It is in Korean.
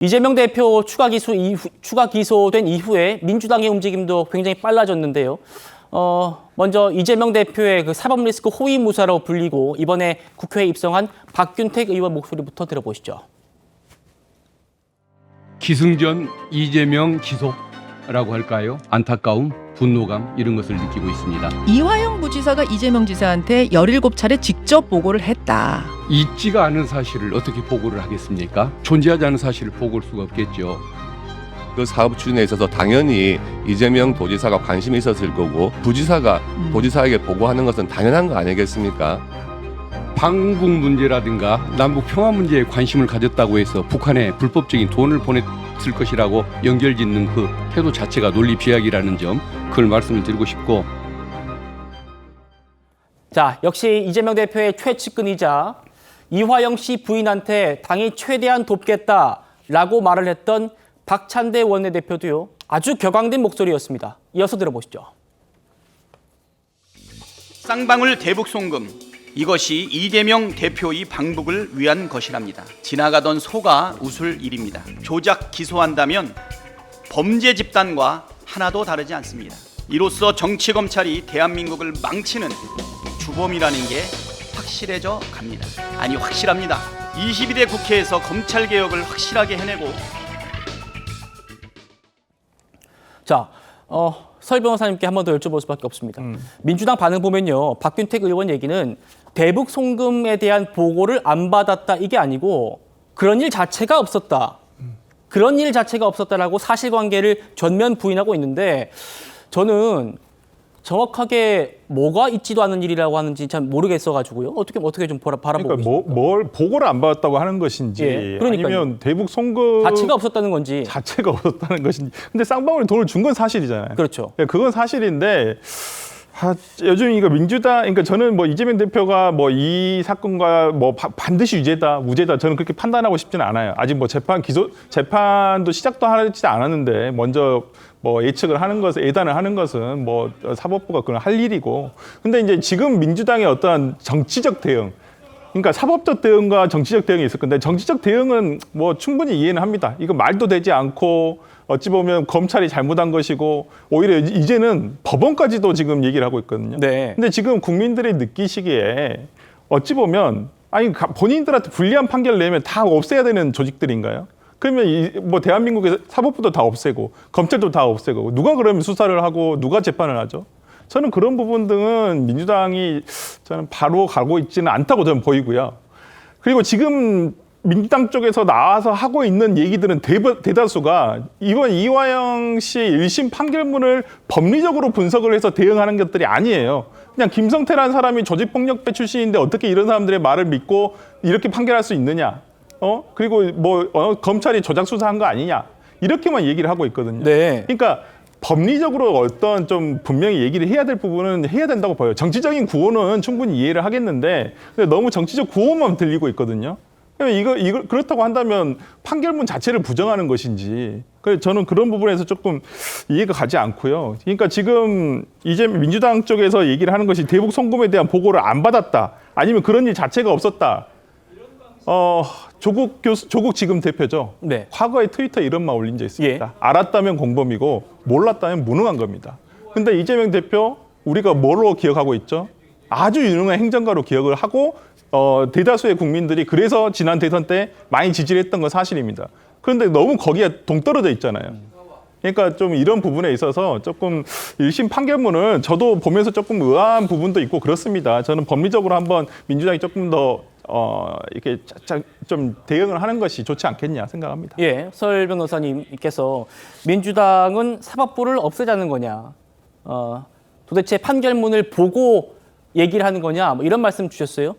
이재명 대표 추가 기소된 이후에 민주당의 움직임도 굉장히 빨라졌는데요. 먼저 이재명 대표의 그 사법 리스크 호위 무사로 불리고 이번에 국회에 입성한 박균택 의원 목소리부터 들어보시죠. 기승전 이재명 기소라고 할까요? 안타까움, 분노감 이런 것을 느끼고 있습니다. 이화영 부지사가 이재명 지사한테 17차례 직접 보고를 했다. 있지가 않은 사실을 어떻게 보고를 하겠습니까? 존재하지 않은 사실을 보고할 수가 없겠죠. 그 사업 추진에 있어서 당연히 이재명 도지사가 관심이 있었을 거고 부지사가 도지사에게 보고하는 것은 당연한 거 아니겠습니까? 방북 문제라든가 남북 평화 문제에 관심을 가졌다고 해서 북한에 불법적인 돈을 보냈을 것이라고 연결짓는 그 태도 자체가 논리 비약이라는 점, 그걸 말씀을 드리고 싶고. 자, 역시 이재명 대표의 최측근이자 이화영 씨 부인한테 당이 최대한 돕겠다라고 말을 했던 박찬대 원내대표도요, 아주 격앙된 목소리였습니다. 이어서 들어보시죠. 쌍방울 대북 송금, 이것이 이재명 대표의 방북을 위한 것이랍니다. 지나가던 소가 웃을 일입니다. 조작 기소한다면 범죄 집단과 하나도 다르지 않습니다. 이로써 정치검찰이 대한민국을 망치는 주범이라는 게 확실해져 갑니다. 아니, 확실합니다. 22대 국회에서 검찰개혁을 확실하게 해내고. 자, 설 변호사님께 한 번 더 여쭤볼 수밖에 없습니다. 민주당 반응 보면요, 박균택 의원 얘기는 대북 송금에 대한 보고를 안 받았다 이게 아니고 그런 일 자체가 없었다. 그런 일 자체가 없었다라고 사실관계를 전면 부인하고 있는데, 저는 정확하게 뭐가 있지도 않은 일이라고 하는지 잘 모르겠어가지고요. 어떻게 좀 바라보고 그러니까 뭘 보고를 안 받았다고 하는 것인지, 예, 아니면 대북 송금 자체가 없었다는 건지. 자체가 없었다는 것인지. 근데 쌍방울이 돈을 준 건 사실이잖아요. 그렇죠. 그건 사실인데, 요즘 이거 민주당, 그러니까 저는 뭐 이재명 대표가 뭐 이 사건과 뭐 반드시 유죄다, 무죄다, 저는 그렇게 판단하고 싶지는 않아요. 아직 뭐 재판도 시작도 하지 않았는데 먼저 뭐 예측을 하는 것은, 예단을 하는 것은 뭐 사법부가 그건 할 일이고. 근데 이제 지금 민주당의 어떠한 정치적 대응, 그러니까 사법적 대응과 정치적 대응이 있을 건데, 정치적 대응은 뭐 충분히 이해는 합니다. 이거 말도 되지 않고 어찌 보면 검찰이 잘못한 것이고, 오히려 이제는 법원까지도 지금 얘기를 하고 있거든요. 네. 근데 지금 국민들이 느끼시기에 어찌 보면, 아니 본인들한테 불리한 판결 내면 다 없애야 되는 조직들인가요? 그러면 뭐 대한민국에서 사법부도 다 없애고 검찰도 다 없애고 누가 그러면 수사를 하고 누가 재판을 하죠? 저는 그런 부분 등은 민주당이 저는 바로 가고 있지는 않다고 저는 보이고요. 그리고 지금 민주당 쪽에서 나와서 하고 있는 얘기들은 대다수가 이번 이화영 씨 1심 판결문을 법리적으로 분석을 해서 대응하는 것들이 아니에요. 그냥 김성태라는 사람이 조직폭력배 출신인데 어떻게 이런 사람들의 말을 믿고 이렇게 판결할 수 있느냐? 그리고 뭐 검찰이 조작 수사한 거 아니냐? 이렇게만 얘기를 하고 있거든요. 네. 그러니까 법리적으로 어떤 좀 분명히 얘기를 해야 될 부분은 해야 된다고 봐요. 정치적인 구호는 충분히 이해를 하겠는데, 근데 너무 정치적 구호만 들리고 있거든요. 이거 그렇다고 한다면 판결문 자체를 부정하는 것인지, 그래서 저는 그런 부분에서 조금 이해가 가지 않고요. 그러니까 지금 이제 민주당 쪽에서 얘기를 하는 것이 대북 송금에 대한 보고를 안 받았다, 아니면 그런 일 자체가 없었다. 조국 지금 대표죠. 네. 과거에 트위터에 이런 말 올린 적 있습니다. 예. 알았다면 공범이고 몰랐다면 무능한 겁니다. 근데 이재명 대표, 우리가 뭐로 기억하고 있죠? 아주 유능한 행정가로 기억을 하고, 대다수의 국민들이 그래서 지난 대선 때 많이 지지를 했던 건 사실입니다. 그런데 너무 거기에 동떨어져 있잖아요. 그러니까 좀 이런 부분에 있어서 조금 1심 판결문을 저도 보면서 조금 의아한 부분도 있고 그렇습니다. 저는 법리적으로 한번 민주당이 조금 더 이렇게 좀 대응을 하는 것이 좋지 않겠냐 생각합니다. 예, 설 변호사님께서 민주당은 사법부를 없애자는 거냐, 도대체 판결문을 보고 얘기를 하는 거냐, 뭐 이런 말씀 주셨어요.